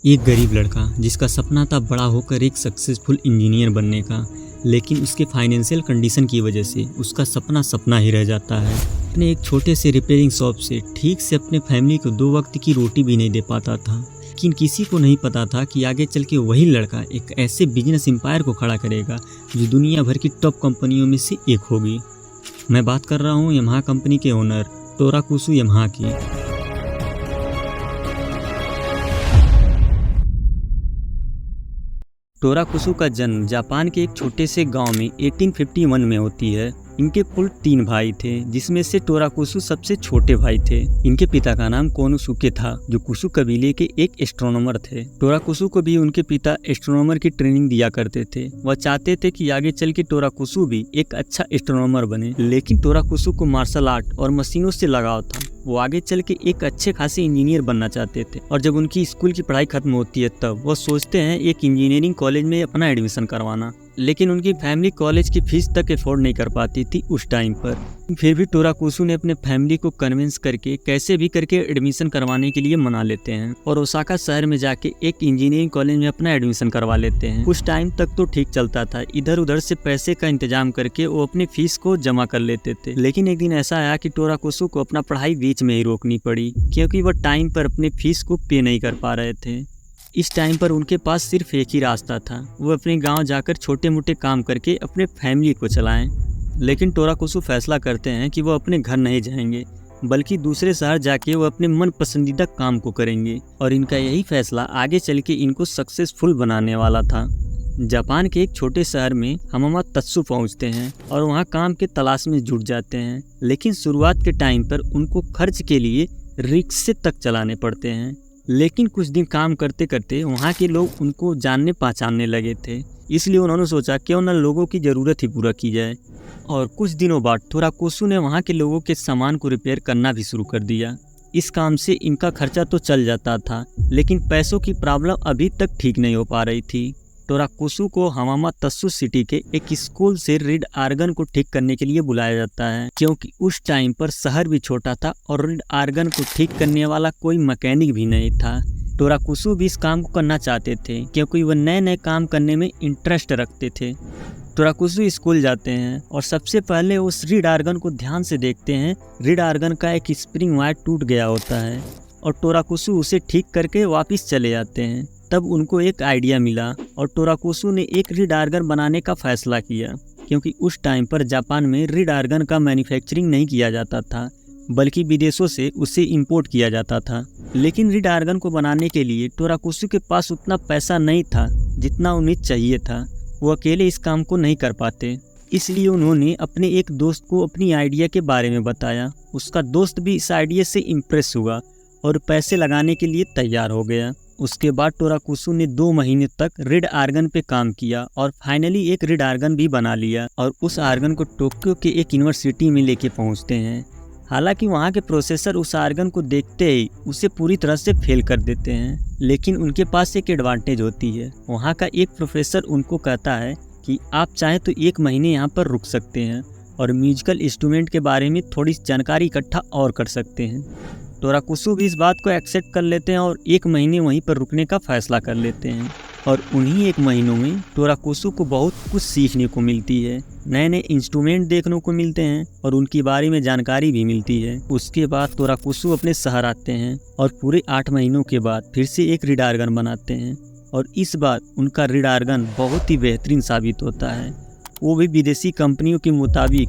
एक गरीब लड़का जिसका सपना था बड़ा होकर एक सक्सेसफुल इंजीनियर बनने का, लेकिन उसके फाइनेंशियल कंडीशन की वजह से उसका सपना सपना ही रह जाता है। अपने एक छोटे से रिपेयरिंग शॉप से ठीक से अपने फैमिली को 2 वक्त की रोटी भी नहीं दे पाता था। लेकिन किसी को नहीं पता था कि आगे चल के वही लड़का एक ऐसे बिजनेस एम्पायर को खड़ा करेगा जो दुनिया भर की टॉप कंपनियों में से एक होगी। मैं बात कर रहा हूँ यामाहा कंपनी के ओनर टोराकुसु यामाहा की। टोराकुसु का जन्म जापान के एक छोटे से गांव में 1851 में होती है। इनके कुल 3 भाई थे, जिसमें से टोराकुसु सबसे छोटे भाई थे। इनके पिता का नाम कोनोसुके था, जो कुसु कबीले के एक एस्ट्रोनॉमर थे। टोराकुसु को भी उनके पिता एस्ट्रोनॉमर की ट्रेनिंग दिया करते थे। वह चाहते थे कि आगे चल के टोराकुसु भी एक अच्छा एस्ट्रोनॉमर बने, लेकिन टोराकुसु को मार्शल आर्ट और मशीनों से लगाव था। वो आगे चल के एक अच्छे खासे इंजीनियर बनना चाहते थे, और जब उनकी स्कूल की पढ़ाई खत्म होती है तब वो सोचते हैं एक इंजीनियरिंग कॉलेज में अपना एडमिशन करवाना। लेकिन उनकी फैमिली कॉलेज की फीस तक अफोर्ड नहीं कर पाती थी उस टाइम पर। फिर भी टोराकुसु ने अपने फैमिली को कन्विंस करके कैसे भी करके एडमिशन करवाने के लिए मना लेते हैं और ओसाका शहर में जाके एक इंजीनियरिंग कॉलेज में अपना एडमिशन करवा लेते हैं। कुछ टाइम तक तो ठीक चलता था, इधर उधर से पैसे का इंतजाम करके वो अपनी फीस को जमा कर लेते थे। लेकिन एक दिन ऐसा आया कि टोराकुसु को अपना पढ़ाई बीच में ही रोकनी पड़ी, क्योंकि वह टाइम पर अपने फीस को पे नहीं कर पा रहे थे। इस टाइम पर उनके पास सिर्फ एक ही रास्ता था, वो अपने गांव जाकर छोटे मोटे काम करके अपने फैमिली को चलाएं। लेकिन टोराकुसु फैसला करते हैं कि वो अपने घर नहीं जाएंगे, बल्कि दूसरे शहर जाके वो अपने मन पसंदीदा काम को करेंगे। और इनका यही फैसला आगे चल के इनको सक्सेसफुल बनाने वाला था। जापान के एक छोटे शहर में हमामात्सु पहुंचते हैं और वहां काम के तलाश में जुट जाते हैं। लेकिन शुरुआत के टाइम पर उनको खर्च के लिए रिक्शे तक चलाने पड़ते हैं। लेकिन कुछ दिन काम करते करते वहाँ के लोग उनको जानने पहचानने लगे थे, इसलिए उन्होंने सोचा क्यों न लोगों की ज़रूरत ही पूरा की जाए। और कुछ दिनों बाद टोराकुसु ने वहाँ के लोगों के सामान को रिपेयर करना भी शुरू कर दिया। इस काम से इनका खर्चा तो चल जाता था, लेकिन पैसों की प्रॉब्लम अभी तक ठीक नहीं हो पा रही थी। टोराकुसु को हमामात्सु सिटी के एक स्कूल से रीड आर्गन को ठीक करने के लिए बुलाया जाता है, क्योंकि उस टाइम पर शहर भी छोटा था और रीड आर्गन को ठीक करने वाला कोई मैकेनिक भी नहीं था। टोराकुसु भी इस काम को करना चाहते थे, क्योंकि वह नए नए काम करने में इंटरेस्ट रखते थे। टोराकुसु स्कूल जाते हैं और सबसे पहले उस रीड आर्गन को ध्यान से देखते हैं। रीड आर्गन का एक स्प्रिंग वायर टूट गया होता है और टोराकुसु उसे ठीक करके वापस चले जाते हैं। तब उनको एक आइडिया मिला और टोराकुसु ने एक रीड आर्गन बनाने का फैसला किया, क्योंकि उस टाइम पर जापान में रीड आर्गन का मैन्युफैक्चरिंग नहीं किया जाता था, बल्कि विदेशों से उसे इंपोर्ट किया जाता था। लेकिन रीड आर्गन को बनाने के लिए टोराकुसु के पास उतना पैसा नहीं था जितना उन्हें चाहिए था। वो अकेले इस काम को नहीं कर पाते, इसलिए उन्होंने अपने एक दोस्त को अपनी आइडिया के बारे में बताया। उसका दोस्त भी इस आइडिया से इम्प्रेस हुआ और पैसे लगाने के लिए तैयार हो गया। उसके बाद टोराकुसु ने 2 महीने तक रीड आर्गन पे काम किया और फाइनली एक रीड आर्गन भी बना लिया, और उस आर्गन को टोक्यो के एक यूनिवर्सिटी में लेके पहुंचते हैं। हालांकि वहाँ के प्रोफेसर उस आर्गन को देखते ही उसे पूरी तरह से फेल कर देते हैं, लेकिन उनके पास एक एडवांटेज होती है। वहाँ का एक प्रोफेसर उनको कहता है कि आप चाहे तो 1 महीने यहाँ पर रुक सकते हैं और म्यूजिकल इंस्ट्रूमेंट के बारे में थोड़ी जानकारी इकट्ठा और कर सकते हैं। टोराकुसु भी इस बात को एक्सेप्ट कर लेते हैं और 1 महीने वहीं पर रुकने का फैसला कर लेते हैं। और उन्हीं 1 महीनों में टोराकुसु को बहुत कुछ सीखने को मिलती है, नए नए इंस्ट्रूमेंट देखने को मिलते हैं और उनके बारे में जानकारी भी मिलती है। उसके बाद टोराकुसु अपने शहर आते हैं और पूरे 8 महीनों के बाद फिर से एक रीड आर्गन बनाते हैं, और इस बार उनका रीड आर्गन बहुत ही बेहतरीन साबित होता है। वो भी विदेशी कंपनियों के मुताबिक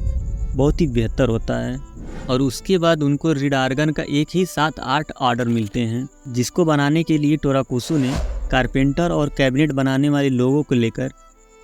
बहुत ही बेहतर होता है। और उसके बाद उनको रीड आर्गन का एक ही साथ 8 ऑर्डर मिलते हैं, जिसको बनाने के लिए टोराकुसु ने कारपेंटर और कैबिनेट बनाने वाले लोगों को लेकर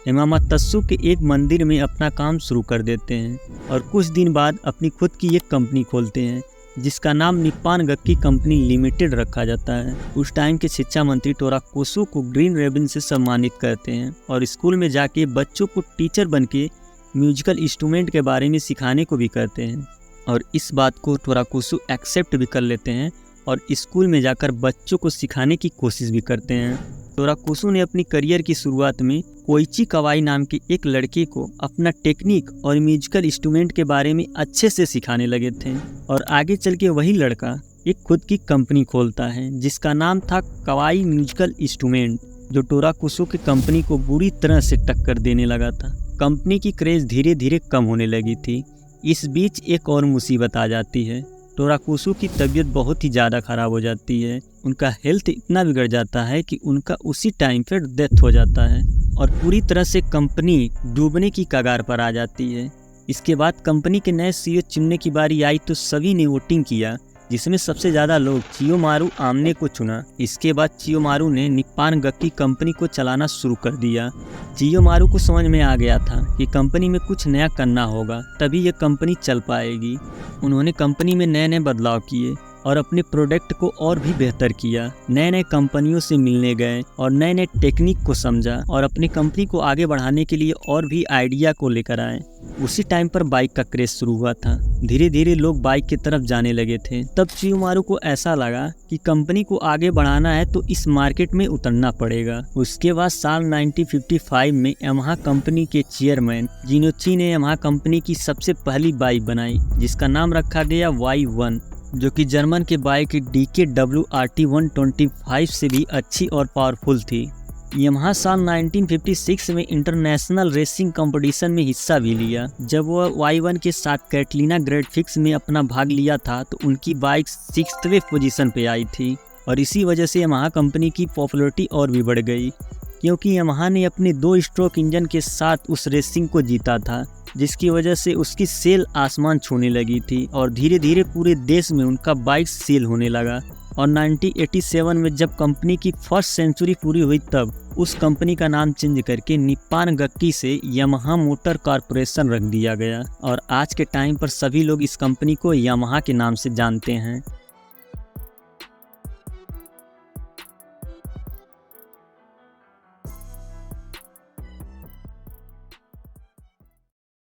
हमामात्सु के एक मंदिर में अपना काम शुरू कर देते हैं। और कुछ दिन बाद अपनी खुद की एक कंपनी खोलते हैं, जिसका नाम निप्पॉन गक्की कंपनी लिमिटेड रखा जाता है। उस टाइम के शिक्षा मंत्री टोराकुसु को ग्रीन रिबन से सम्मानित करते हैं और स्कूल में जाके बच्चों को टीचर बनके म्यूजिकल इंस्ट्रूमेंट के बारे में सिखाने को भी करते हैं। और इस बात को टोराकुसु एक्सेप्ट भी कर लेते हैं और स्कूल में जाकर बच्चों को सिखाने की कोशिश भी करते हैं। टोराकुसु ने अपनी करियर की शुरुआत में कोइची कवाई नाम के एक लड़के को अपना टेक्निक और म्यूजिकल इंस्ट्रूमेंट के बारे में अच्छे से सिखाने लगे थे, और आगे चल के वही लड़का एक खुद की कंपनी खोलता है जिसका नाम था कवाई म्यूजिकल इंस्ट्रूमेंट, जो टोराकुसो की कंपनी को बुरी तरह से टक्कर देने लगा था। कंपनी की क्रेज धीरे धीरे कम होने लगी थी। इस बीच एक और मुसीबत आ जाती है। टोराकुसो की तबीयत बहुत ही ज़्यादा ख़राब हो जाती है। उनका हेल्थ इतना बिगड़ जाता है कि उनका उसी टाइम पर डेथ हो जाता है और पूरी तरह से कंपनी डूबने की कगार पर आ जाती है। इसके बाद कंपनी के नए सीईओ चुनने की बारी आई तो सभी ने वोटिंग किया, जिसमें सबसे ज़्यादा लोग चियोमारू आमने को चुना। इसके बाद चियोमारू ने निप्पॉन गक्की कंपनी को चलाना शुरू कर दिया। चियोमारू को समझ में आ गया था कि कंपनी में कुछ नया करना होगा, तभी ये कंपनी चल पाएगी। उन्होंने कंपनी में नए नए बदलाव किए और अपने प्रोडक्ट को और भी बेहतर किया। नए नए कंपनियों से मिलने गए और नए नए टेक्निक को समझा और अपनी कंपनी को आगे बढ़ाने के लिए और भी आइडिया को लेकर आए। उसी टाइम पर बाइक का क्रेज शुरू हुआ था। धीरे धीरे लोग बाइक की तरफ जाने लगे थे। तब चियोमारू को ऐसा लगा कि कंपनी को आगे बढ़ाना है तो इस मार्केट में उतरना पड़ेगा। उसके बाद साल 1955 में यामाहा कंपनी के चेयरमैन जिनोची ने यामाहा कंपनी की सबसे पहली बाइक बनाई, जिसका नाम रखा गया Y1, जो कि जर्मन के बाइक DKWRT 125 से भी अच्छी और पावरफुल थी। यामाहा साल 1956 में इंटरनेशनल रेसिंग कंपटीशन में हिस्सा भी लिया। जब वह Y1 के साथ कैटलीना ग्रैंड प्रिक्स में अपना भाग लिया था तो उनकी बाइक 6वीं पोजीशन पे आई थी और इसी वजह से यामाहा कंपनी की पॉपुलैरिटी और भी बढ़ गई, क्योंकि यामाहा ने अपने 2 स्ट्रोक इंजन के साथ उस रेसिंग को जीता था, जिसकी वजह से उसकी सेल आसमान छूने लगी थी और धीरे धीरे पूरे देश में उनका बाइक सेल होने लगा। और 1987 में जब कंपनी की फर्स्ट सेंचुरी पूरी हुई तब उस कंपनी का नाम चेंज करके निप्पॉन गक्की से यामाहा मोटर कॉर्पोरेशन रख दिया गया और आज के टाइम पर सभी लोग इस कंपनी को यामाहा के नाम से जानते हैं।